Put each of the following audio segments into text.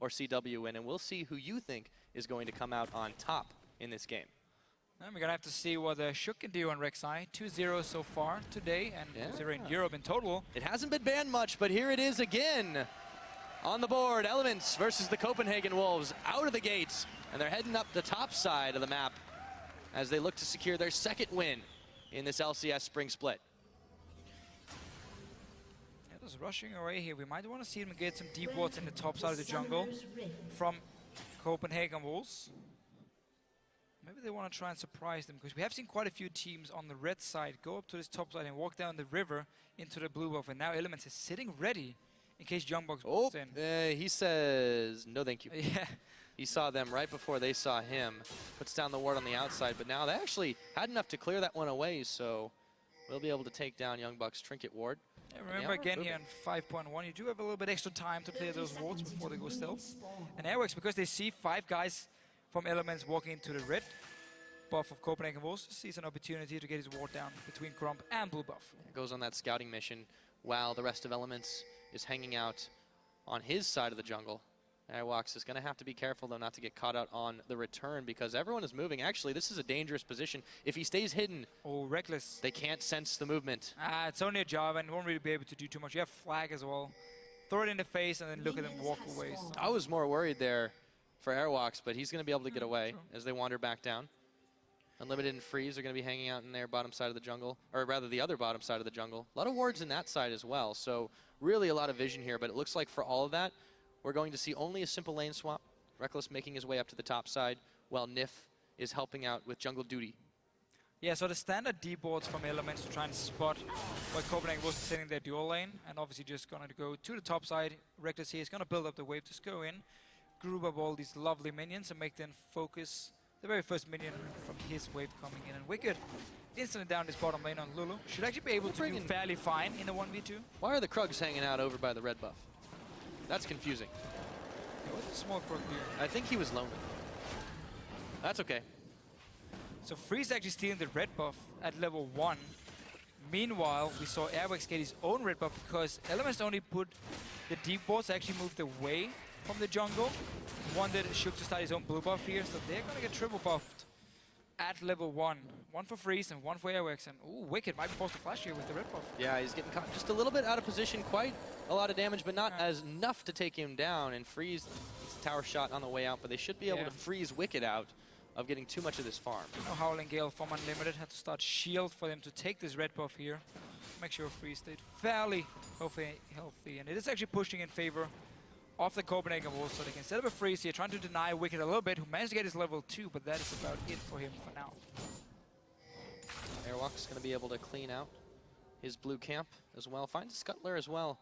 or CW win, and we'll see who you think is going to come out on top in this game. And we're going to have to see what Shook can do on Rek'Sai. 2-0 so far today, and 0 in Europe in total. It hasn't been banned much, but here it is again. On the board, Elements versus the Copenhagen Wolves out of the gates, and they're heading up the top side of the map as they look to secure their second win in this LCS spring split. Yeah, just rushing away here. We might want to see them get some deep wards in the top side of the jungle from Copenhagen Wolves. Maybe they want to try and surprise them, because we have seen quite a few teams on the red side go up to this top side and walk down the river into the blue buff, and now Elements is sitting ready in case Youngbucks walks in. He says no thank you. Yeah. He saw them right before they saw him. Puts down the ward on the outside, but now they actually had enough to clear that one away, so we'll be able to take down Youngbucks' trinket ward. Yeah, remember again here on 5.1, you do have a little bit extra time to clear those wards before they go stealth. And Airwax, because they see 5 guys from Elements walking into the red buff of Copenhagen Wolves, sees an opportunity to get his ward down between Crump and blue buff. Goes on that scouting mission while the rest of Elements is hanging out on his side of the jungle. Airwax is going to have to be careful, though, not to get caught out on the return, because everyone is moving. Actually, this is a dangerous position. If he stays hidden, Reckless. They can't sense the movement. It's only a job, and won't really be able to do too much. You have flag as well. Throw it in the face and then look at them walk away. So. I was more worried there for Airwax, but he's going to be able to get away as they wander back down. Unlimited and Freeze are going to be hanging out in their bottom side of the jungle, or rather the other bottom side of the jungle. A lot of wards in that side as well, so really a lot of vision here, but it looks like for all of that, we're going to see only a simple lane swap. Reckless making his way up to the top side, while Nif is helping out with jungle duty. Yeah, so the standard deep wards from Elements to try and spot what Copenhagen was sitting their dual lane, and obviously just going to go to the top side. Reckless here is going to build up the wave to go in, group up all these lovely minions and make them focus the very first minion from his wave coming in. And Wicked instantly down this bottom lane on Lulu. Should actually be able to do fairly fine in a 1v2. Why are the Krugs hanging out over by the red buff? That's confusing. Yeah, what's the small Krug doing? I think he was lonely. That's okay. So Freeze actually stealing the red buff at level 1. Meanwhile, we saw Airwax get his own red buff because Elements only put the deep wards actually moved away from the jungle. Wanted Shook to start his own blue buff here, so they're gonna get triple buffed at level 1. One for Freeze and one for Airwax, and ooh, Wicked might be forced to flash here with the red buff. Yeah, he's getting caught just a little bit out of position, quite a lot of damage, but not as enough to take him down. And Freeze gets a tower shot on the way out, but they should be able to freeze Wicked out of getting too much of this farm. No Howling Gale from Unlimited had to start shield for them to take this red buff here. Make sure Freeze stayed fairly healthy, and it is actually pushing in favor of the Copenhagen Wolves, so they can set up a Freeze here, trying to deny Wicked a little bit, who managed to get his level 2, but that is about it for him for now. Airwalk is going to be able to clean out his blue camp as well. Finds Scuttler as well.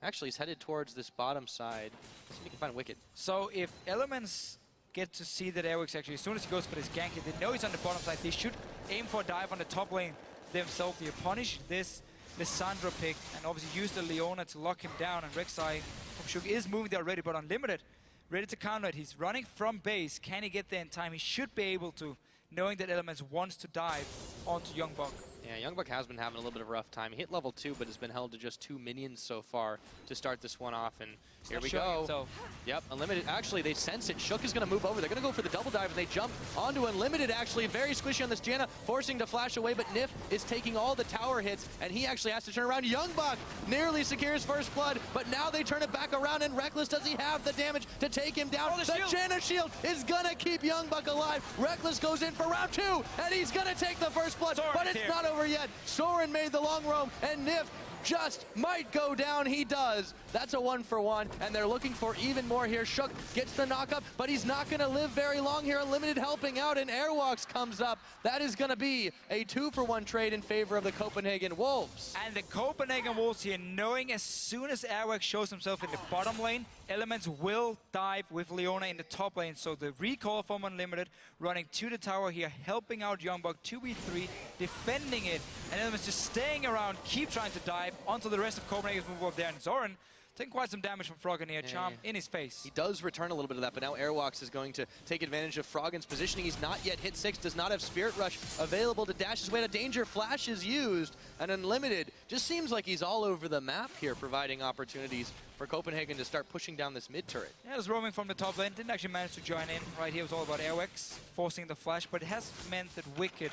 Actually, he's headed towards this bottom side. See if he can find Wicked. So if Elements get to see that Airwax actually, as soon as he goes for this gank, they know he's on the bottom side. They should aim for a dive on the top lane themselves here. Punish this Lissandra pick and obviously use the Leona to lock him down. And Rek'Sai from Shook is moving there already, but Unlimited ready to counter it. He's running from base. Can he get there in time? He should be able to, knowing that Elements wants to dive onto Youngbuck. Yeah, Youngbuck has been having a little bit of a rough time. He hit level 2, but has been held to just 2 minions so far to start this one off. And here we go. Himself. Yep, Unlimited. Actually, they sense it. Shook is going to move over. They're going to go for the double dive, and they jump onto Unlimited, actually. Very squishy on this Janna, forcing to flash away, but Nif is taking all the tower hits, and he actually has to turn around. Youngbuck nearly secures first blood, but now they turn it back around, and Reckless, does he have the damage to take him down? The Janna shield is going to keep Youngbuck alive. Reckless goes in for round 2, and he's going to take the first blood, but it's not over yet. Soren made the long roam, and Nif just might go down. He does. That's a 1-for-1, and they're looking for even more here. Shook gets the knock up, but he's not going to live very long here. Unlimited helping out, and Airwalks comes up. That is going to be a 2-for-1 trade in favor of the Copenhagen Wolves. And the Copenhagen Wolves here, knowing as soon as Airwax shows himself in the bottom lane, Elements will dive with Leona in the top lane. So the recall from Unlimited running to the tower here, helping out Youngbuck 2v3, defending it, and Elements just staying around, keep trying to dive onto the rest of Copenhagen's move up there. And Zoran taking quite some damage from Froggen here. Charm in his face. He does return a little bit of that, but now Airwalks is going to take advantage of Froggen's positioning. He's not yet hit 6, does not have Spirit Rush available to dash his way to danger. Flash is used, and Unlimited just seems like he's all over the map here, providing opportunities for Copenhagen to start pushing down this mid turret. Yeah, was roaming from the top lane, didn't actually manage to join in. Right here was all about Airwax, forcing the flash, but it has meant that Wicked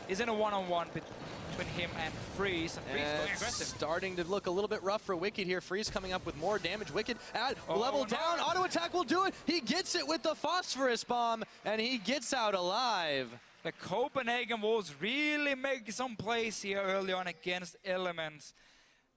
is in a one-on-one between him and Freeze. And Freeze going aggressive. Starting to look a little bit rough for Wicked here. Freeze coming up with more damage. Wicked at level down. Auto attack will do it. He gets it with the Phosphorus Bomb, and he gets out alive. The Copenhagen Wolves really make some plays here early on against Elements.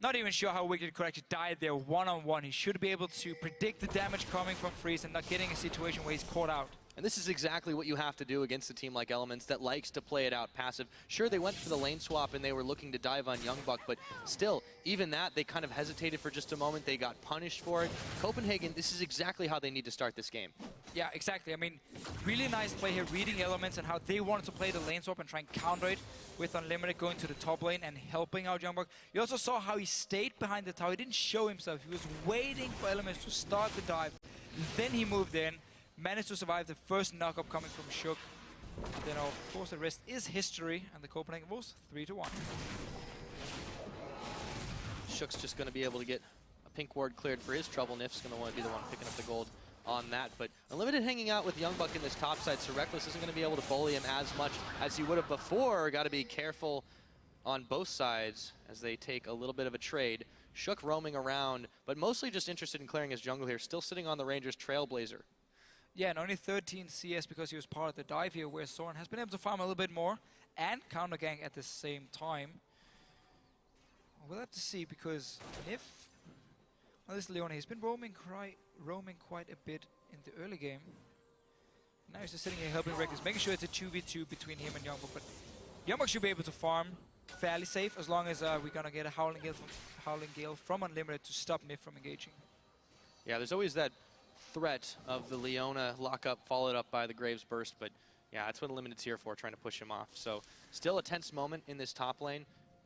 Not even sure how Wicked could actually die there one-on-one. He should be able to predict the damage coming from Freeze and not getting a situation where he's caught out. And this is exactly what you have to do against a team like Elements that likes to play it out passive. Sure, they went for the lane swap and they were looking to dive on Youngbuck, but still, even that, they kind of hesitated for just a moment. They got punished for it. Copenhagen, this is exactly how they need to start this game. Yeah, exactly. I mean, really nice play here, reading Elements and how they wanted to play the lane swap and try and counter it with Unlimited going to the top lane and helping out Youngbuck. You also saw how he stayed behind the tower. He didn't show himself. He was waiting for Elements to start the dive. Then he moved in. Managed to survive the first knock-up coming from Shook. Then, of course, the rest is history, and the Copenhagen Wolves 3-1. Shook's just going to be able to get a pink ward cleared for his trouble. Nif's going to want to be the one picking up the gold on that. But Unlimited hanging out with Youngbuck in this top side, so Reckless isn't going to be able to bully him as much as he would have before. Got to be careful on both sides as they take a little bit of a trade. Shook roaming around, but mostly just interested in clearing his jungle here. Still sitting on the Rangers Trailblazer. Yeah, and only 13 CS because he was part of the dive here, where Soren has been able to farm a little bit more and counter gang at the same time. We'll have to see, because if this Leona, he's been roaming quite a bit in the early game. Now he's just sitting here helping Reckless, making sure it's a 2v2 between him and Youngbuck. But Youngbuck should be able to farm fairly safe as long as we're gonna get a Howling Gale from Unlimited to stop Nif from engaging. Yeah, there's always that threat of the Leona lockup followed up by the Graves burst, but yeah, that's what Limited's here for, trying to push him off. So still a tense moment in this top lane.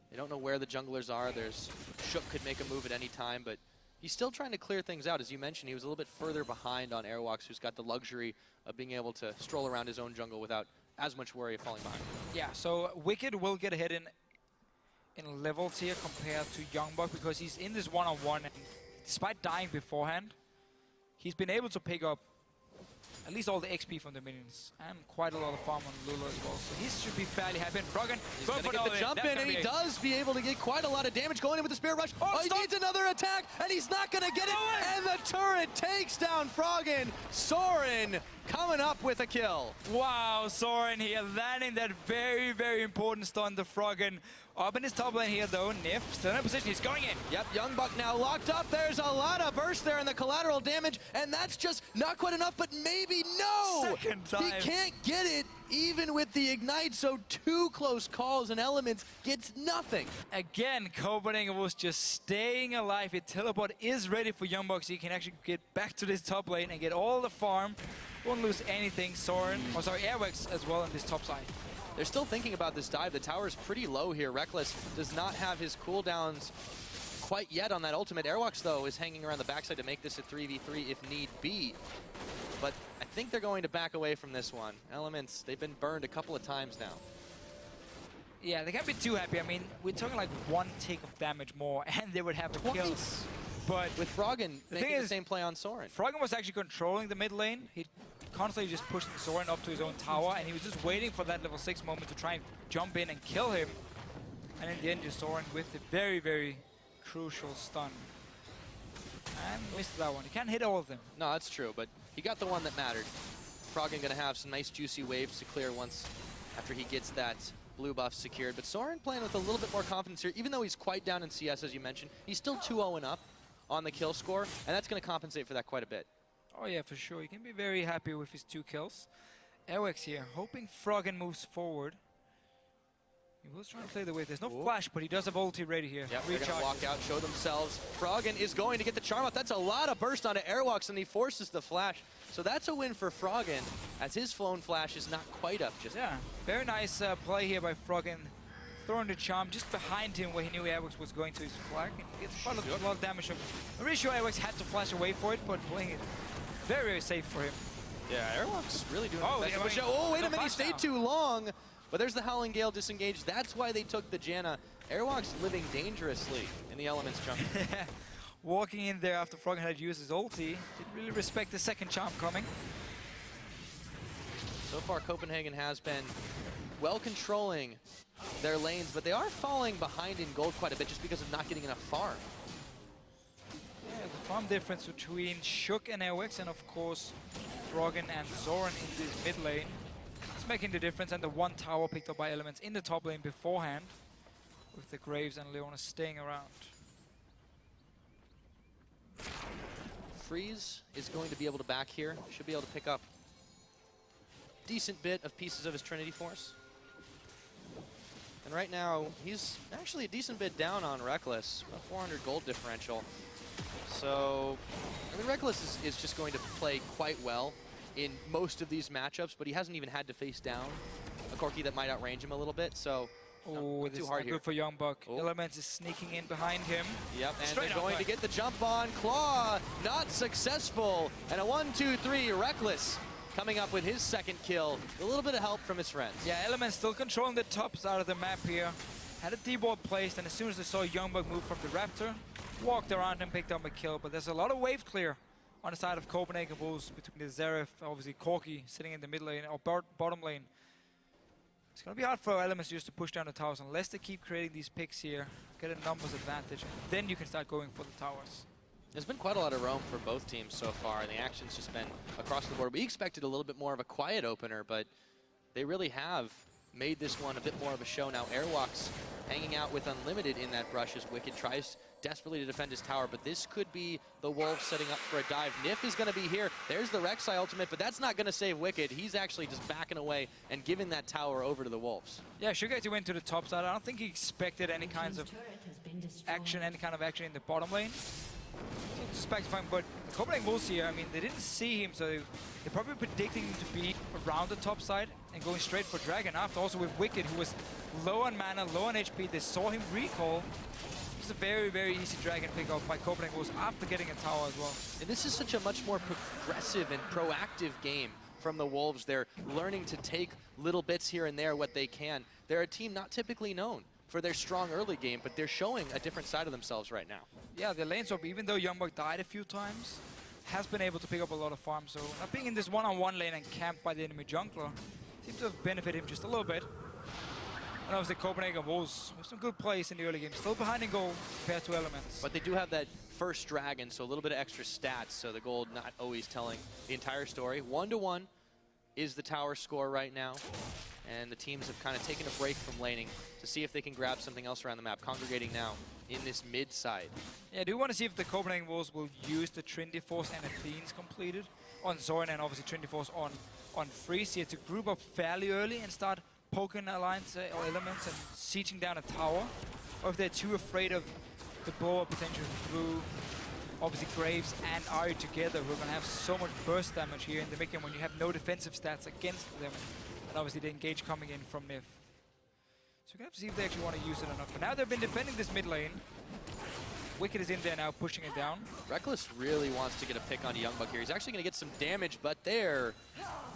They don't know where the junglers are. There's Shook could make a move at any time, but he's still trying to clear things out. As you mentioned, he was a little bit further behind on Airwalks, who's got the luxury of being able to stroll around his own jungle without as much worry of falling behind. Yeah, so Wicked will get ahead in levels here compared to Youngbuck, because he's in this one-on-one, and despite dying beforehand, he's been able to pick up at least all the XP from the minions and quite a lot of farm on Lula as well. So he should be fairly happy. And Froggen, he's going to get the jump in, and he does be able to get quite a lot of damage going in with the Spirit Rush. Oh, he needs another attack, and he's not going to get it. And the turret takes down Froggen. Soren coming up with a kill. Wow, Soren here landing that very, very important stun to Froggen. Up in his top lane here though, Nif still in position, he's going in. Yep, Youngbuck now locked up. There's a lot of burst there in the collateral damage, and that's just not quite enough, but maybe no! Second time. He can't get it even with the Ignite, so 2 close calls and Elements gets nothing. Again, Copenhagen was just staying alive. His teleport is ready for Youngbuck, so he can actually get back to this top lane and get all the farm. Won't lose anything. Soren, Airwax as well on this top side. They're still thinking about this dive. The tower is pretty low here. Reckless does not have his cooldowns quite yet on that ultimate. Airwalks, though, is hanging around the backside to make this a 3v3 if need be. But I think they're going to back away from this one. Elements, they've been burned a couple of times now. Yeah, they can't be too happy. I mean, we're talking like 1 tick of damage more, and they would have a kill. But with Froggen making the same play on Soren. Froggen was actually controlling the mid lane. He constantly just pushed Soren up to his own tower, and he was just waiting for that level 6 moment to try and jump in and kill him. And in the end, just Soren with a very, very crucial stun. And missed that one. He can't hit all of them. No, that's true, but he got the one that mattered. Froggen gonna have some nice juicy waves to clear once after he gets that blue buff secured. But Soren playing with a little bit more confidence here, even though he's quite down in CS, as you mentioned. He's still 2-0 and up on the kill score, and that's gonna compensate for that quite a bit. Oh yeah, for sure. You can be very happy with his 2 kills. Airwax here, hoping Froggen moves forward. He was trying to play the wave. There's no flash, but he does have ulti ready here. Yep, they're going to walk out, show themselves. Froggen is going to get the charm off. That's a lot of burst onto Airwalks, and he forces the flash. So that's a win for Froggen, as his flown flash is not quite up just yet. Yeah, very nice play here by Froggen. throwing the charm just behind him where he knew Airworks was going to his flag. And gets quite a lot of damage. I'm really sure Airworks had to flash away for it, but playing it very, very safe for him. Yeah, Airlock's really doing Oh, the best. yeah, Oh, wait a minute, he stayed now. too long. But there's the Howling Gale disengaged. That's why they took the Janna. Airlock's living dangerously in the Elements jungle. Walking in there after Froggen had used his ulti. Didn't really respect the second charm coming. So far, Copenhagen has been well controlling their lanes, but they are falling behind in gold quite a bit just because of not getting enough farm. Yeah, the farm difference between Shook and Airworks, and of course Froggen and Zoran in this mid lane is making the difference, and the one tower picked up by Elements in the top lane beforehand, with the Graves and Leona staying around. Freeze is going to be able to back here. Should be able to pick up a decent bit of pieces of his Trinity Force. And right now, he's actually a decent bit down on Reckless, about 400 gold differential. So, I mean, Reckless is just going to play quite well in most of these matchups, but he hasn't even had to face down a Corki that might outrange him a little bit, so Oh, not this too is hard not here. good for Youngbuck. Oh. Elements is sneaking in behind him. Yep, and Straight they're up going right. to get the jump on. Claw, not successful. And a 1-2-3, Reckless coming up with his second kill. A little bit of help from his friends. Yeah, Elements still controlling the top side of the map here. Had a D-board placed, and as soon as they saw Youngbuck move from the Raptor, walked around and picked up a kill. But there's a lot of wave clear on the side of Copenhagen Bulls between the Zeref, obviously Corki sitting in the mid lane, or bottom lane. It's going to be hard for Elements just to push down the towers unless they keep creating these picks here, get a numbers advantage, and then you can start going for the towers. There's been quite a lot of roam for both teams so far, and the action's just been across the board. We expected a little bit more of a quiet opener, but they really have made this one a bit more of a show. Now Airwalk's hanging out with Unlimited in that brush as Wicked tries desperately to defend his tower, but this could be the Wolves setting up for a dive. Nif is going to be here. There's the Rek'Sai ultimate, but that's not going to save Wicked. He's actually just backing away and giving that tower over to the Wolves. Yeah, Shugaiti went to the top side. I don't think he expected any kinds of action, in the bottom lane. Suspectifying, but Copenhagen Bulls here, I mean, they didn't see him, so they're probably predicting him to be around the top side and going straight for Dragon. After also with Wicked, who was low on mana, low on HP, they saw him recall. It's a very, very easy Dragon pickup by Copenhagen Bulls after getting a tower as well. And this is such a much more progressive and proactive game from the Wolves. They're learning to take little bits here and there what they can. They're a team not typically known for their strong early game, but they're showing a different side of themselves right now. Yeah, the lane swap, even though Youngbuck died a few times, has been able to pick up a lot of farm. So not being in this one-on-one lane and camped by the enemy jungler seems to have benefited him just a little bit. And obviously Copenhagen Bulls with some good plays in the early game, still behind in gold compared to Elements. But they do have that first dragon, so a little bit of extra stats, so the gold not always telling the entire story. 1-1 is the tower score right now, and the teams have kind of taken a break from laning to see if they can grab something else around the map, congregating now in this mid side. Yeah, I do want to see if the Copenhagen Bulls will use the Trinity Force and Athene's completed on Zoran, and obviously Trinity Force on Freeze here to group up fairly early and start poking alliance or Elements and sieging down a tower, or if they're too afraid of the blow-up potential through obviously Graves and Ari together. We're going to have so much burst damage here in the mid game when you have no defensive stats against them, and obviously the engage coming in from Nif. So we're going to have to see if they actually want to use it or not. But now they've been defending this mid lane. Wicked is in there now, pushing it down. Reckless really wants to get a pick on Youngbuck here. He's actually going to get some damage, but there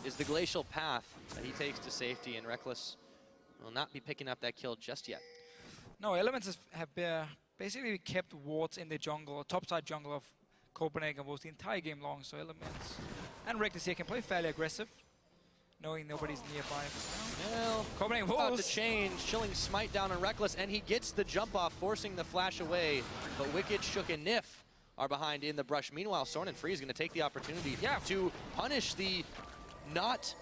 is the glacial path that he takes to safety, and Reckless will not be picking up that kill just yet. No, Elements have basically kept wards in the jungle, or topside jungle of Copenhagen was the entire game long. So Elements and Reckless here can play fairly aggressive, knowing nobody's nearby. Well, Copenhagen about to Bulls. change, chilling smite down on Reckless, and he gets the jump off, forcing the flash away. But Wicked, Shook, and Nif are behind in the brush. Meanwhile, Sorn and Free is going to take the opportunity to punish the not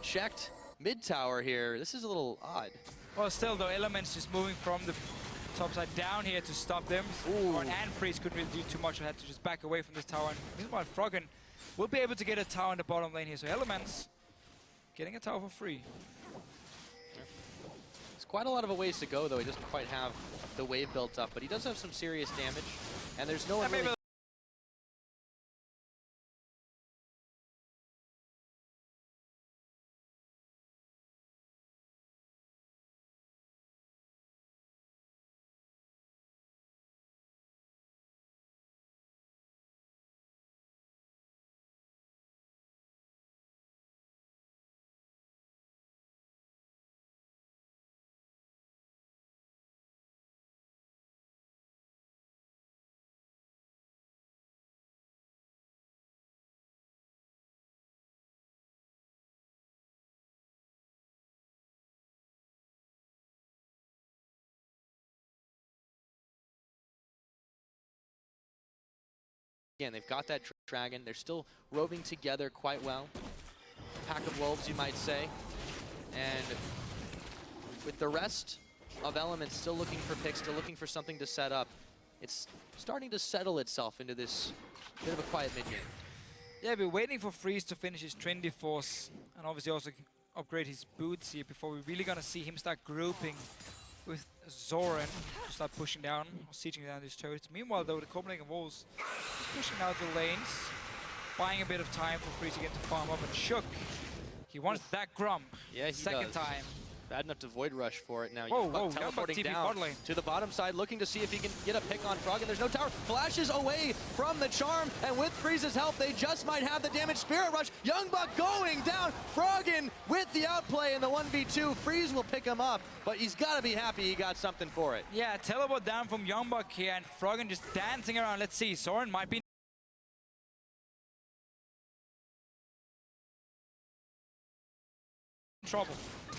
checked mid tower here. This is a little odd. Well, still though, Elements just moving from the top side down here to stop them. Ooh. And Freeze couldn't really do too much. I had to just back away from this tower. And meanwhile, Froggen will be able to get a tower in the bottom lane here. So Elements getting a tower for free. It's quite a lot of a ways to go, though. He doesn't quite have the wave built up, but he does have some serious damage. And there's no one really again, they've got that dragon. They're still roving together quite well. Pack of wolves, you might say. And with the rest of Elements still looking for picks, still looking for something to set up, it's starting to settle itself into this bit of a quiet mid-game. Yeah, we're waiting for Freeze to finish his Trinity Force and obviously also upgrade his boots here before we're really gonna see him start grouping with Zoran to start pushing down or sieging down these turrets. Meanwhile though, the Copenhagen Wolves is pushing out the lanes, buying a bit of time for Freeze again to farm up, and Shook, he wants that Grump. Yeah, he second does. time. Bad enough to void rush for it now. Whoa, Teleporting down to the bottom side, looking to see if he can get a pick on Frog, and there's no tower. Flashes away from the charm, and with Freeze's help, they just might have the damage. Spirit Rush, Youngbuck going down. Froggen with the outplay in the 1v2. Freeze will pick him up, but he's got to be happy he got something for it. Yeah, teleport down from Youngbuck here, and Froggen just dancing around. Let's see, Soren might be in trouble.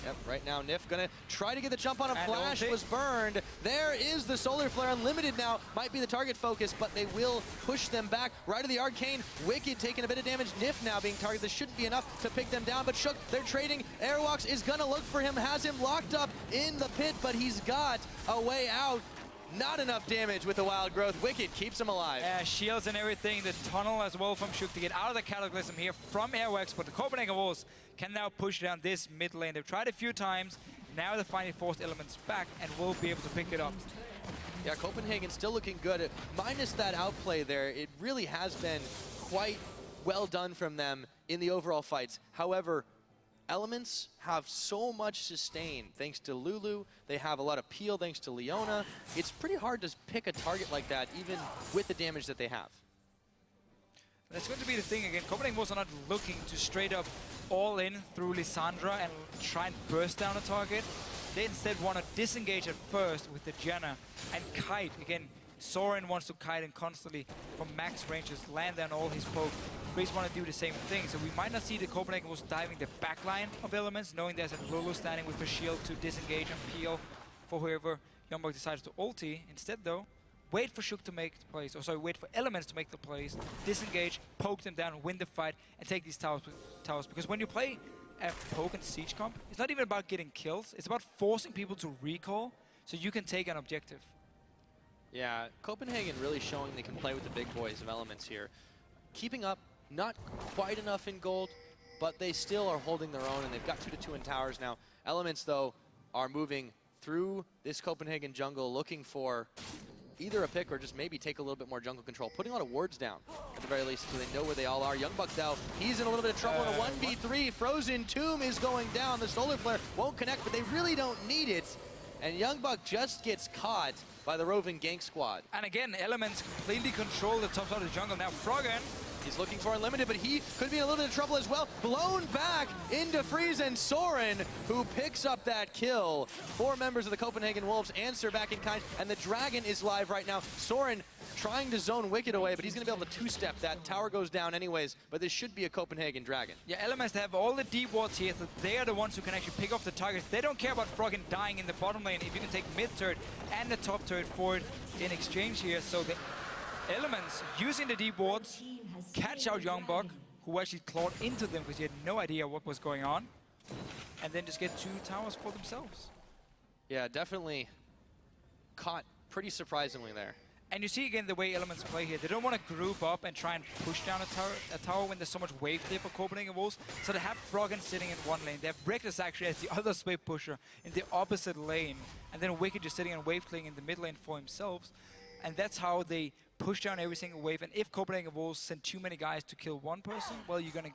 Yep, right now Nif gonna try to get the jump on him. And Flash ulti was burned. There is the Solar Flare. Unlimited now might be the target focus, but they will push them back. Right to the Arcane. Wicked taking a bit of damage. Nif now being targeted. This shouldn't be enough to pick them down, but Shook, they're trading. Airwalks is gonna look for him, has him locked up in the pit, but he's got a way out. Not enough damage with the Wild Growth. Wicked keeps him alive. Yeah, shields and everything. The tunnel as well from Shook to get out of the Cataclysm here from Airwax, but the Copenhagen Wolves can now push down this mid lane. They've tried a few times. Now they're finally forced Elements back and will be able to pick it up. Yeah, Copenhagen still looking good. Minus that outplay there, it really has been quite well done from them in the overall fights. However, Elements have so much sustain thanks to Lulu. They have a lot of peel thanks to Leona. It's pretty hard to pick a target like that, even with the damage that they have. That's going to be the thing again. Copenhagen Wolves are not looking to straight up all in through Lissandra and try and burst down a target. They instead want to disengage at first with the Janna and kite. Again, Soren wants to kite and constantly from max ranges land down all his poke. Freeze want to do the same thing, so we might not see the Copenhagen Wolves diving the backline of Elements, knowing there's a Lulu standing with a shield to disengage and peel for whoever Youngbuck decides to ulti. Instead though, wait for Shook to make the plays, or sorry, wait for Elements to make the plays, disengage, poke them down, win the fight, and take these towers. Because when you play a poke and siege comp, it's not even about getting kills, it's about forcing people to recall so you can take an objective. Yeah, Copenhagen really showing they can play with the big boys of Elements here. Keeping up, not quite enough in gold, but they still are holding their own, and they've got 2-2 in towers now. Elements, though, are moving through this Copenhagen jungle looking for either a pick or just maybe take a little bit more jungle control, putting a lot of wards down at the very least so they know where they all are. Youngbuck, though, he's in a little bit of trouble in a 1v3. Frozen Tomb is going down. The Solar Flare won't connect, but they really don't need it. And Youngbuck just gets caught by the roving gank squad. And again, Elements completely control the top side of the jungle. Now Froggen, he's looking for Unlimited, but he could be in a little bit of trouble as well. Blown back into Freeze, and Soren, who picks up that kill. 4 members of the Copenhagen Wolves answer back in kind, and the Dragon is live right now. Soren trying to zone Wicked away, but he's going to be able to two-step that. Tower goes down anyways, but this should be a Copenhagen Dragon. Yeah, Elements have all the deep wards here, so they are the ones who can actually pick off the targets. They don't care about Froggen dying in the bottom lane if you can take mid turret and the top turret for it in exchange here. So the Elements using the deep wards, catch out Youngbuck, who actually clawed into them because he had no idea what was going on, and then just get 2 towers for themselves. Yeah, definitely caught pretty surprisingly there. And you see again the way Elements play here. They don't want to group up and try and push down a tower when there's so much wave clear for Copenhagen Wolves. So they have Froggen sitting in one lane. They have Reckless actually as the other wave pusher in the opposite lane. And then Wicked just sitting and wave clearing in the mid lane for himself. And that's how they push down every single wave. And if Copenhagen Wolves send too many guys to kill one person, well, you're going to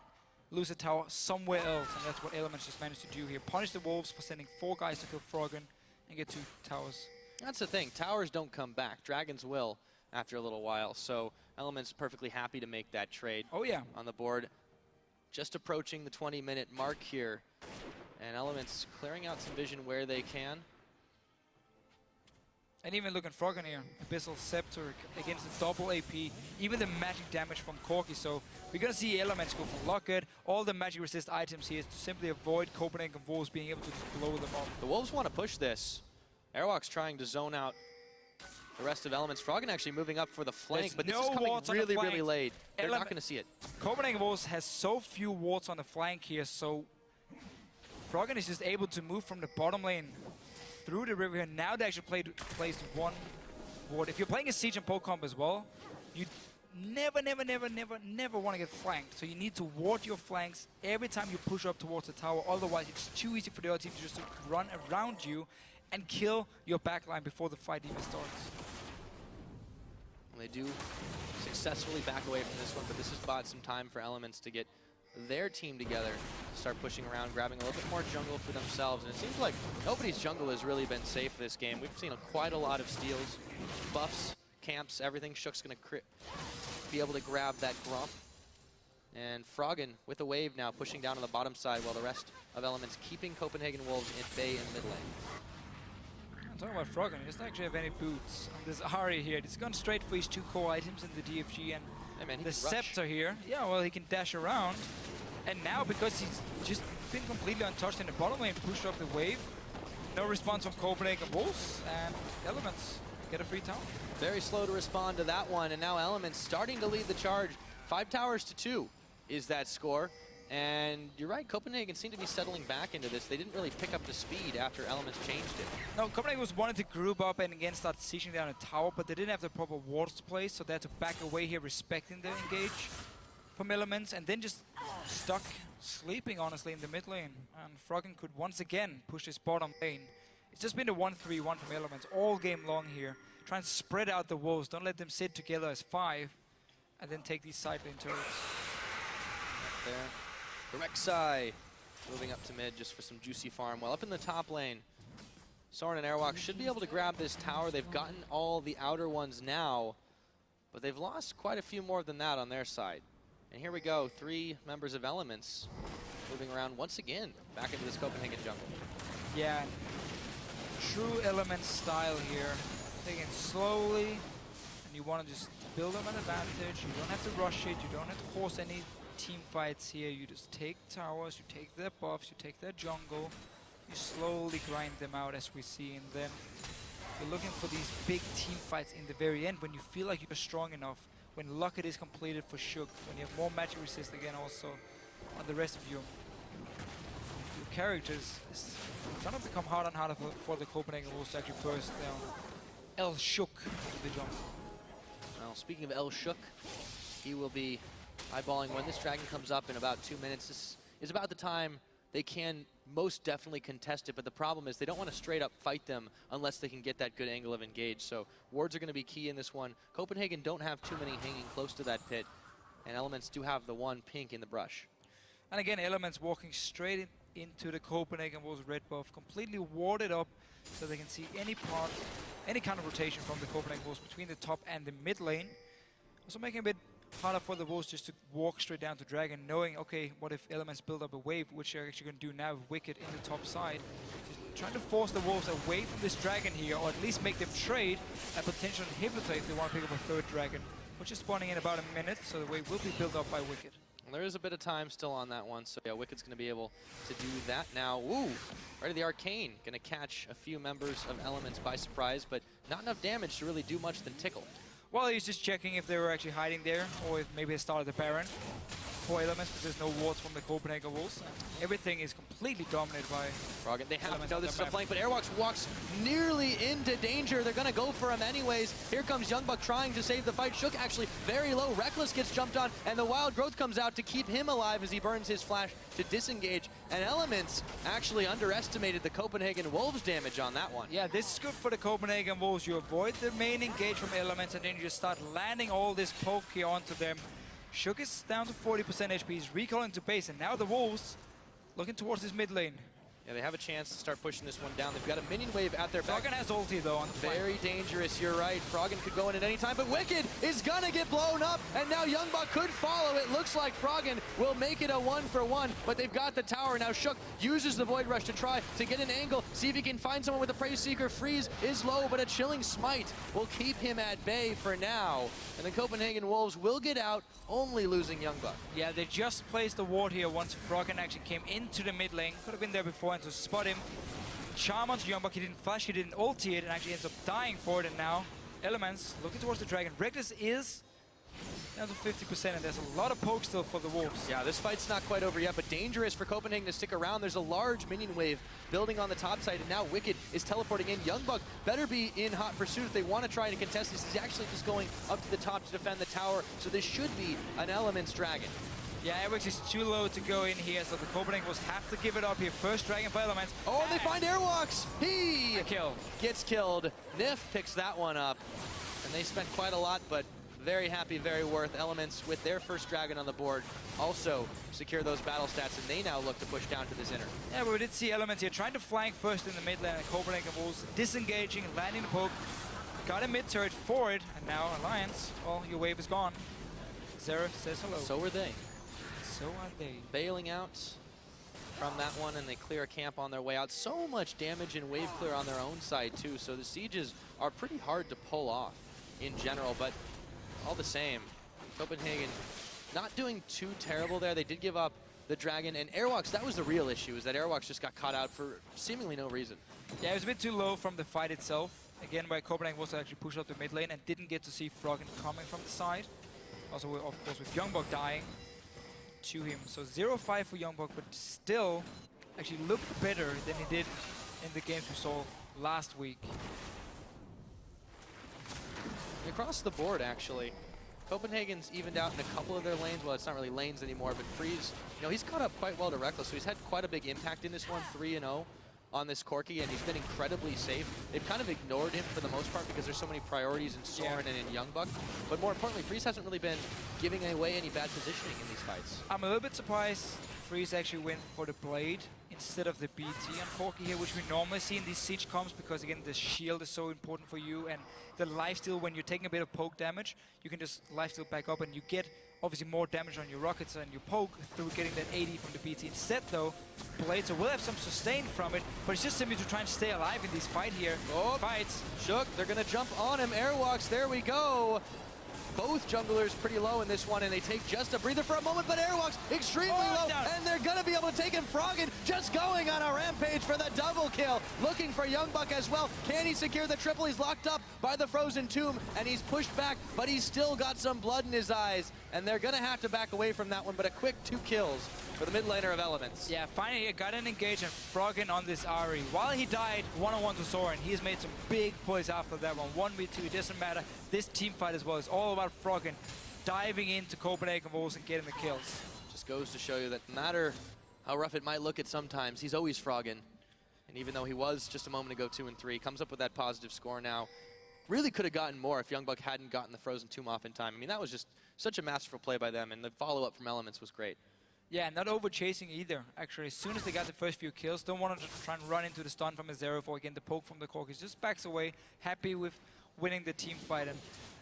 lose a tower somewhere else. And that's what Elements just managed to do here. Punish the Wolves for sending 4 guys to kill Froggen and get 2 towers. That's the thing. Towers don't come back. Dragons will after a little while. So Elements perfectly happy to make that trade. Oh, yeah. On the board. Just approaching the 20-minute mark here. And Elements clearing out some vision where they can. And even look at Froggen here. Abyssal Scepter against the double AP. Even the magic damage from Corki. So we're going to see Elements go for Locket. All the magic resist items here to simply avoid Copenhagen Wolves being able to just blow them up. The Wolves want to push this. Airwalk's trying to zone out the rest of Elements. Froggen actually moving up for the flank, There's but this no is coming wards on the really, really flank. late. They're not going to see it. Copenhagen Wolves has so few wards on the flank here, so Froggen is just able to move from the bottom lane through the river here. Now they actually placed one ward. If you're playing a Siege and Poke comp as well, you never want to get flanked. So you need to ward your flanks every time you push up towards the tower. Otherwise, it's too easy for the other team to just run around you and kill your backline before the fight even starts. They do successfully back away from this one, but this has bought some time for Elements to get their team together, start pushing around, grabbing a little bit more jungle for themselves. And it seems like nobody's jungle has really been safe this game. We've seen quite a lot of steals, buffs, camps, everything. Shook's going to be able to grab that Grump. And Froggen with a wave now pushing down on the bottom side while the rest of Elements keeping Copenhagen Wolves at bay in mid lane. I'm talking about Froggen. He doesn't actually have any boots on this Ahri here. He's gone straight for his 2 core items in the DFG and hey man, the Scepter here. Yeah, well, he can dash around. And now, because he's just been completely untouched in the bottom lane, pushed up the wave. No response from Copenhagen Wolves, and Elements get a free tower. Very slow to respond to that one, and now Elements starting to lead the charge. 5 towers to 2 is that score. And you're right, Copenhagen seemed to be settling back into this. They didn't really pick up the speed after Elements changed it. No, Copenhagen was wanting to group up and again start sieging down a tower, but they didn't have the proper wards to place, so they had to back away here, respecting the engage from Elements, and then just stuck sleeping, honestly, in the mid lane. And Froggen could once again push his bottom lane. It's just been a 1-3-1 from Elements all game long here. Try and spread out the wolves, don't let them sit together as 5, and then take these side lane turrets. There. The Rek'Sai moving up to mid just for some juicy farm. Well, up in the top lane, Soren and Airwalk should be able to grab this tower. They've gotten all the outer ones now, but they've lost quite a few more than that on their side. And here we go, 3 members of Elements moving around once again back into this Copenhagen jungle. Yeah, true Elements style here. Taking it slowly, and you want to just build up an advantage. You don't have to rush it, you don't have to force any team fights here. You just take towers, you take their buffs, you take their jungle, you slowly grind them out as we see, and then you're looking for these big team fights in the very end when you feel like you're strong enough, when Locket is completed for Shook, when you have more magic resist again also on the rest of your characters. It's gonna become harder and harder for the Copenhagen Wolves to actually burst down El Shook into the jungle. Well, speaking of El Shook, he will be eyeballing when this dragon comes up in about 2 minutes. This is about the time they can most definitely contest it, but the problem is they don't want to straight up fight them unless they can get that good angle of engage. So wards are going to be key in this one. Copenhagen don't have too many hanging close to that pit, and Elements do have the one pink in the brush. And again, Elements walking straight into the Copenhagen Wolves red buff, completely warded up so they can see any kind of rotation from the Copenhagen Wolves between the top and the mid lane. Also making a bit harder for the Wolves just to walk straight down to Dragon, knowing, okay, what if Elements build up a wave, which they're actually going to do now with Wicked in the top side. Just trying to force the Wolves away from this Dragon here, or at least make them trade a potential inhibitor if they want to pick up a 3rd Dragon, which is spawning in about a minute, so the wave will be built up by Wicked. Well, there is a bit of time still on that one, so yeah, Wicked's going to be able to do that now. Ooh, right to the Arcane, going to catch a few members of Elements by surprise, but not enough damage to really do much than tickle. Well, he's just checking if they were actually hiding there, or if maybe they started the Baron for Elements, because there's no wards from the Copenhagen Wolves. Everything is completely dominated by Froggen. They have Elements to know on this is their a map. flank, but Airwalks walks nearly into danger. They're going to go for him anyways. Here comes Youngbuck trying to save the fight. Shook actually very low. Reckless gets jumped on, and the Wild Growth comes out to keep him alive as he burns his flash to disengage. And Elements actually underestimated the Copenhagen Wolves damage on that one. Yeah, this is good for the Copenhagen Wolves. You avoid the main engage from Elements, and then you just start landing all this poke here onto them. Shook is down to 40% HP. He's recalling to base, and now the Wolves looking towards his mid lane. Yeah, they have a chance to start pushing this one down. They've got a minion wave at their back. Froggen has ulti though on the flank. Very dangerous, you're right. Froggen could go in at any time, but Wicked is gonna get blown up, and now Youngbuck could follow. It looks like Froggen will make it a 1-for-1, but they've got the tower. Now Shook uses the Void Rush to try to get an angle, see if he can find someone with a Praise Seeker. Freeze is low, but a Chilling Smite will keep him at bay for now. And the Copenhagen Wolves will get out, only losing Youngbuck. Yeah, they just placed a ward here once Froggen actually came into the mid lane. Could have been there before and to spot him. Charm onto Youngbuck, he didn't flash, he didn't ulti it, and actually ends up dying for it, and now Elements looking towards the Dragon. Reckless is down to 50%, and there's a lot of poke still for the Wolves. Yeah, this fight's not quite over yet, but dangerous for Copenhagen to stick around. There's a large minion wave building on the top side, and now Wicked is teleporting in. Youngbug better be in hot pursuit if they want to try to contest this. He's actually just going up to the top to defend the tower, so this should be an Elements Dragon. Yeah, Airwax is too low to go in here, so the Copenhagen Wolves have to give it up here. First Dragon for Elements. Oh, and they find Airwalks! He kill. Gets killed. Nif picks that one up, and they spent quite a lot, but very happy, very worth. Elements with their first Dragon on the board also secure those battle stats, and they now look to push down to this inner. Yeah, but we did see Elements here trying to flank first in the mid lane, and Copenhagen Wolves disengaging, landing the poke. Got a mid turret for it, and now Alliance, well, your wave is gone. Xerath says hello. So are they. So are they. Bailing out from that one, and they clear a camp on their way out. So much damage and wave clear on their own side too, so the sieges are pretty hard to pull off in general, but all the same, Copenhagen not doing too terrible there. They did give up the Dragon, and Airwalks, that was the real issue, is that Airwalks just got caught out for seemingly no reason. Yeah, it was a bit too low from the fight itself. Again, where Copenhagen was actually pushed up the mid lane and didn't get to see Froggen coming from the side. Also, of course, with Youngbug dying to him. So 0-5 for Youngbug, but still actually looked better than he did in the games we saw last week. Across the board, actually, Copenhagen's evened out in a couple of their lanes. Well, it's not really lanes anymore, but Freeze, you know, he's caught up quite well to Reckless, so he's had quite a big impact in this one, 3-0 on this Corki, and he's been incredibly safe. They've kind of ignored him for the most part because there's so many priorities in Soren and in Youngbug. But more importantly, Freeze hasn't really been giving away any bad positioning in these fights. I'm a little bit surprised Freeze actually went for the Blade instead of the BT on Corki here, which we normally see in these siege comps, because again, the shield is so important for you, and the lifesteal, when you're taking a bit of poke damage, you can just lifesteal back up and you get obviously more damage on your rockets and your poke through getting that 80 from the BT. Instead though, Blades will have some sustain from it, but it's just simply to try and stay alive in this fight here. Oh, Fights. Shook, they're gonna jump on him. Airwalks, there we go. Both junglers pretty low in this one, and they take just a breather for a moment, but Airwalks extremely low, down. and they're gonna be able to take him. Froggen just going on a rampage for the double kill, looking for Youngbuck as well. Can he secure the triple? He's locked up by the Frozen Tomb, and he's pushed back, but he's still got some blood in his eyes, and they're gonna have to back away from that one, but a quick 2 kills for the mid laner of Elements. Yeah, finally he got an engage and Froggen on this Ari. While he died one-on-one to Soren, he has made some big plays after that one. 1v2, it doesn't matter. This team fight as well is all about Froggen diving into Copenhagen Wolves and getting the kills. Just goes to show you that no matter how rough it might look at sometimes, he's always Froggen. And even though he was just a moment ago 2-3, comes up with that positive score now. Really could have gotten more if Youngbuck hadn't gotten the Frozen Tomb off in time. I mean, that was just such a masterful play by them, and the follow-up from Elements was great. Yeah, not over chasing either, actually. As soon as they got the first few kills, don't want to try and run into the stun from a Xerath or again the poke from the Corki. Just backs away, happy with winning the team fight. And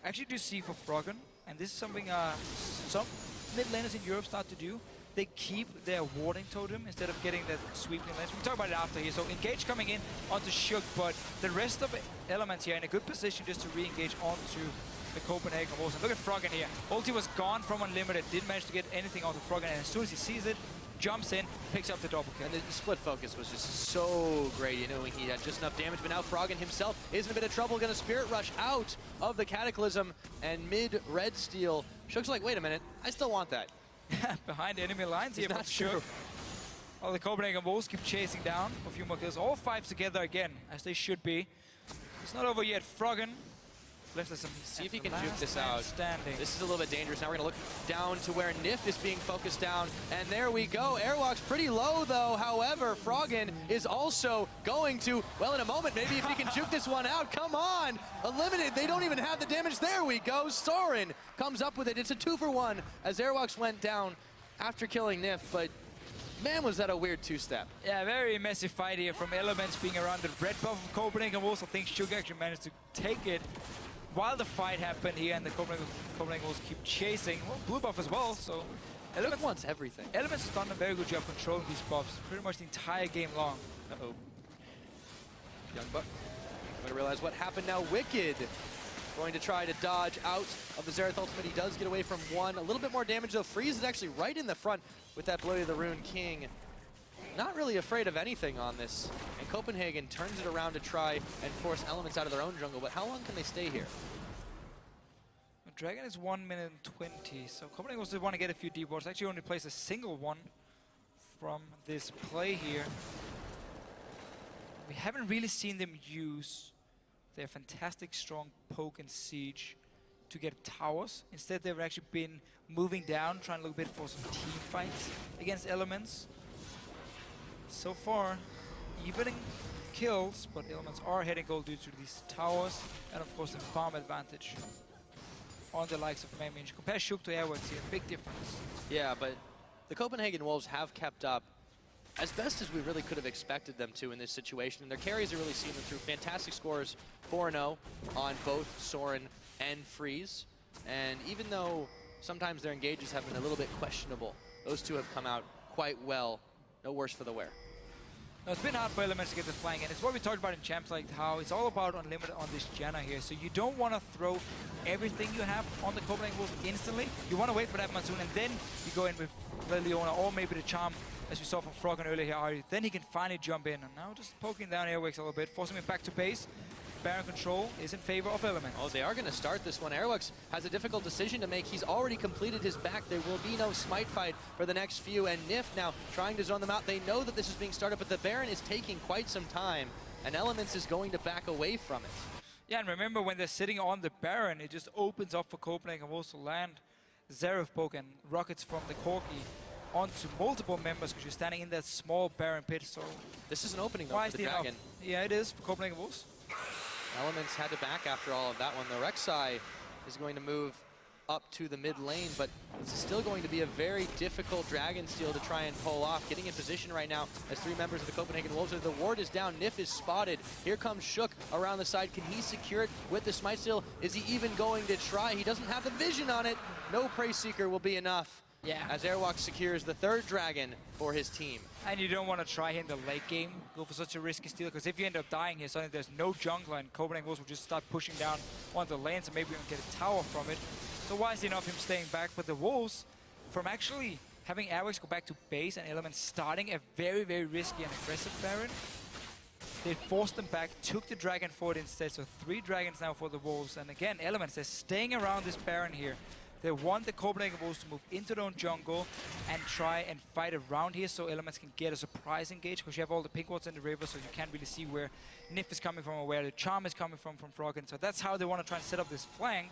actually do see for Froggen, and this is something some mid laners in Europe start to do. They keep their warding totem instead of getting that sweeping lanes. We can talk about it after here. So Engage coming in onto Shook, but the rest of Elements here in a good position just to re-engage onto the Copenhagen Wolves. And look at Froggen here. Ulti was gone from Unlimited, didn't manage to get anything out of Froggen, and as soon as he sees it, jumps in, picks up the double kill. And the split focus was just so great, you know, he had just enough damage, but now Froggen himself is in a bit of trouble, gonna Spirit Rush out of the Cataclysm, and mid red steel. Shook's like, wait a minute, I still want that. Behind enemy lines here from Shook. True. Well, the Copenhagen Wolves keep chasing down a few more kills. All 5 together again, as they should be. It's not over yet. Froggen left us some. See if he can juke this out. Standing. This is a little bit dangerous. Now we're gonna look down to where Nif is being focused down, and there we go. Airwalk's pretty low though. However, Froggen is also going to, well, in a moment, maybe if he can juke this one out. Come on, eliminated. They don't even have the damage. There we go. Soren comes up with it. It's a 2-for-1 as Airwalks went down after killing Nif, but man, was that a weird 2-step. Yeah, very messy fight here from Elements being around the red buff of Copenhagen Wolves. I think Shook actually managed to take it while the fight happened here, and the Copenhagen Wolves keep chasing. Well, blue buff as well, so Elements wants everything. Elements has done a very good job controlling these buffs pretty much the entire game long. Uh-oh. Youngbuck going to realize what happened now. Wicked going to try to dodge out of the Xerath ultimate. He does get away from one. A little bit more damage though. Freeze is actually right in the front with that Bloody the Rune King. not really afraid of anything on this. And Copenhagen turns it around to try and force Elements out of their own jungle, but how long can they stay here? Dragon is 1 minute and 20, so Copenhagen also want to get a few deep wards. Actually only plays a single one from this play here. We haven't really seen them use their fantastic strong poke and siege to get towers. Instead they've actually been moving down, trying to look a bit for some team fights against Elements. So far, evening kills, but Elements are heading goal due to these towers and of course the farm advantage on the likes of Mamish. Compare Shook to Airworks here, big difference. Yeah, but the Copenhagen Wolves have kept up as best as we really could have expected them to in this situation. And their carries are really seeing them through. Fantastic scores, 4-0 on both Soren and Freeze. And even though sometimes their engages have been a little bit questionable, those two have come out quite well. No worse for the wear. No, it's been hard for Elements to get the flank, and it's what we talked about in Champs, like how it's all about unlimited on this Janna here. So you don't want to throw everything you have on the Copenhagen Wolves instantly. You want to wait for that Monsoon, and then you go in with the Leona or maybe the Charm, as we saw from Froggen earlier here. Then he can finally jump in, and now just poking down Airworks a little bit, forcing him back to base. Baron control is in favor of Elements. Oh, they are going to start this one. Airworks has a difficult decision to make. He's already completed his back. There will be no smite fight for the next few. And Nif now trying to zone them out. They know that this is being started, but the Baron is taking quite some time. And Elements is going to back away from it. Yeah, and remember when they're sitting on the Baron, it just opens up for Copenhagen Wolves to land Zeref poke and rockets from the Corki onto multiple members because you're standing in that small Baron pit. So this is an opening though for the Dragon. Yeah, it is for Copenhagen Wolves. Elements had to back after all of that one. The Rek'Sai is going to move up to the mid lane, but this is still going to be a very difficult Dragon steal to try and pull off. Getting in position right now as three members of the Copenhagen Wolves. The ward is down, Nif is spotted. Here comes Shook around the side. Can he secure it with the smite steal? Is he even going to try? He doesn't have the vision on it. No Prey Seeker will be enough. Yeah. As Airwalk secures the third Dragon for his team. And you don't want to try in the late game, go for such a risky steal, because if you end up dying here, suddenly there's no jungler, and Copenhagen Wolves will just start pushing down on the lane, so maybe we can get a tower from it. So wise enough him staying back, but the Wolves, from actually having Airworks go back to base and Elements starting a very, very risky and aggressive Baron, they forced them back, took the Dragon forward instead, so 3 Dragons now for the Wolves. And again, Elements, they're staying around this Baron here. They want the Copenhagen Wolves to move into their own jungle and try and fight around here so Elements can get a surprise engage, because you have all the pink wards in the river, so you can't really see where Nif is coming from or where the Charm is coming from Froggen. So that's how they want to try and set up this flank,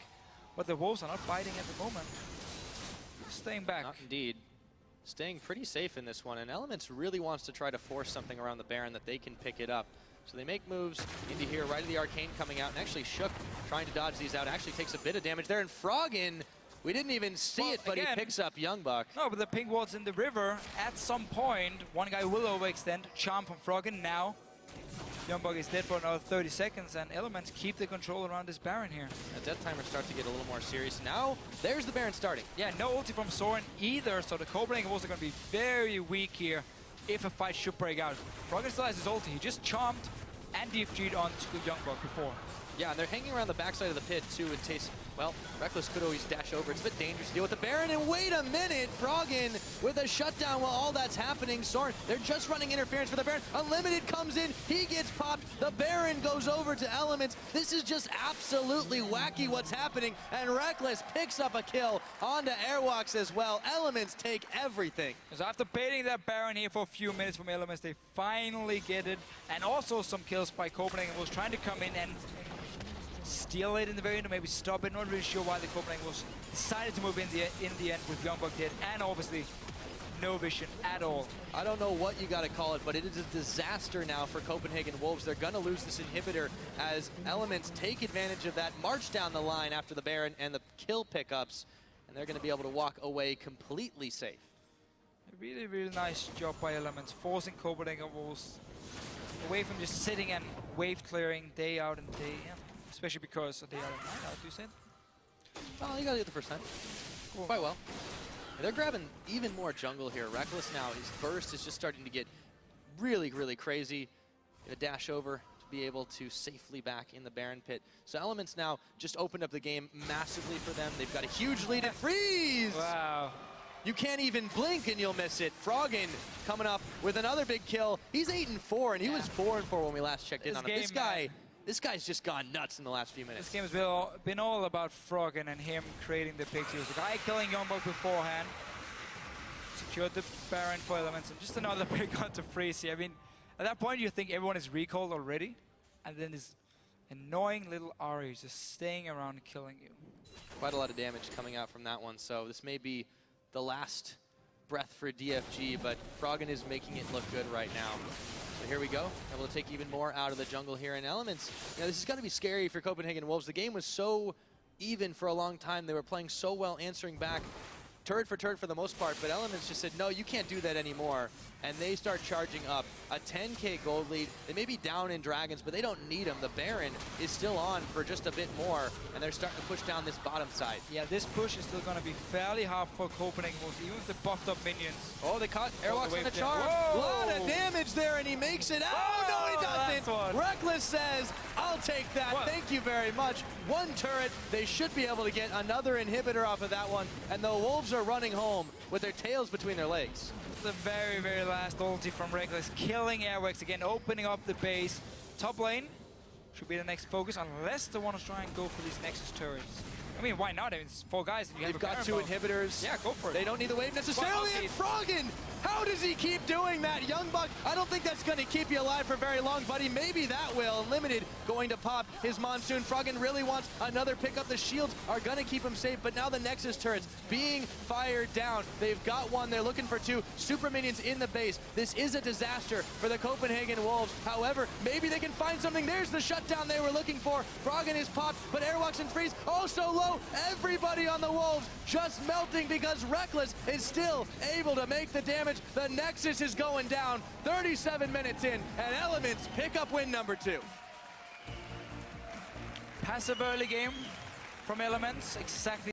but the Wolves are not fighting at the moment. Staying back. Not indeed. Staying pretty safe in this one, and Elements really wants to try to force something around the Baron that they can pick it up. So they make moves into here, right of the Arcane coming out, and actually Shook trying to dodge these out, actually takes a bit of damage there, and Froggen, we didn't even see it, but again, he picks up Youngbuck. No, but the pink ward's in the river. At some point, one guy will overextend. Charm from Froggen now. Youngbuck is dead for another 30 seconds, and Elements keep the control around this Baron here. The death timers start to get a little more serious. Now, there's the Baron starting. Yeah, no ulti from Soren either, so the Copenhagen Wolves are going to be very weak here if a fight should break out. Froggen still has his ulti. He just charmed and DFG'd onto Youngbuck before. Yeah, and they're hanging around the backside of the pit, too, in case, well, Reckless could always dash over. It's a bit dangerous to deal with the Baron, and wait a minute! Froggen with a shutdown while all that's happening. Soren, they're just running interference for the Baron. Unlimited comes in, he gets popped, the Baron goes over to Elements. This is just absolutely wacky what's happening, and Reckless picks up a kill onto Airwalks as well. Elements take everything. So after baiting that Baron here for a few minutes from Elements, they finally get it, and also some kills by Copenhagen was trying to come in and steal it in the very end, or maybe stop it. Not really sure why the Copenhagen was decided to move in the end with Youngbuck dead, and obviously no vision at all. I don't know what you got to call it, but it is a disaster now for Copenhagen Wolves. They're going to lose this inhibitor as Elements take advantage of that, march down the line after the Baron and the kill pickups, and they're going to be able to walk away completely safe. A really, really nice job by Elements, forcing Copenhagen Wolves away from just sitting and wave clearing day out and day in. Especially because they are night out, you said? Oh, you got to do it the first time. Cool. Quite well. And they're grabbing even more jungle here. Reckless now, his burst is just starting to get really, really crazy. A dash over to be able to safely back in the Baron pit. So Elements now just opened up the game massively for them. They've got a huge lead at Freeze! Wow. You can't even blink and you'll miss it. Froggen coming up with another big kill. He's 8-4, and he was 4-4 when we last checked in on him. This guy's just gone nuts in the last few minutes. This game has been all about Froggen and him creating the pick. He was the guy killing Youngbuck beforehand. Secured the Baron for Elements, and just another pick onto Freezy. I mean, at that point you think everyone is recalled already, and then this annoying little Ari is just staying around and killing you. Quite a lot of damage coming out from that one, so this may be the last breath for DFG, but Froggen is making it look good right now. So here we go, able to take even more out of the jungle here in Elements. You know, this is going to be scary for Copenhagen Wolves. The game was so even for a long time. They were playing so well, answering back turret for the most part, but Elements just said, no, you can't do that anymore. And they start charging up a 10K gold lead. They may be down in Dragons, but they don't need them. The Baron is still on for just a bit more, and they're starting to push down this bottom side. Yeah, this push is still going to be fairly hard for Copenhagen Wolves, even with the buffed up minions. Oh, they caught Airwalks on the charm. A lot of damage there, and he makes it out. Oh, no, he doesn't. Reckless says, I'll take that. What? Thank you very much. One turret. They should be able to get another inhibitor off of that one, and the Wolves are running home with their tails between their legs. The very, very last ulti from Reckless, killing Airwax again, opening up the base. Top lane should be the next focus, unless they want to try and go for these Nexus turrets. I mean, why not? I mean, it's 4 guys. And They've got 2 inhibitors. Yeah, go for it. They don't need the wave necessarily. And Froggen, how does he keep doing that? Youngbuck, I don't think that's going to keep you alive for very long, buddy. Maybe that will. Limited going to pop his Monsoon. Froggen really wants another pick up. The shields are going to keep him safe, but now the Nexus turrets being fired down. They've got 1. They're looking for 2. Super minions in the base. This is a disaster for the Copenhagen Wolves. However, maybe they can find something. There's the shutdown they were looking for. Froggen is popped, but Airwalks and Freeze also low. Everybody on the Wolves just melting because Reckless is still able to make the damage. The Nexus is going down 37 minutes in, and Elements pick up win number 2. Passive early game from Elements, exactly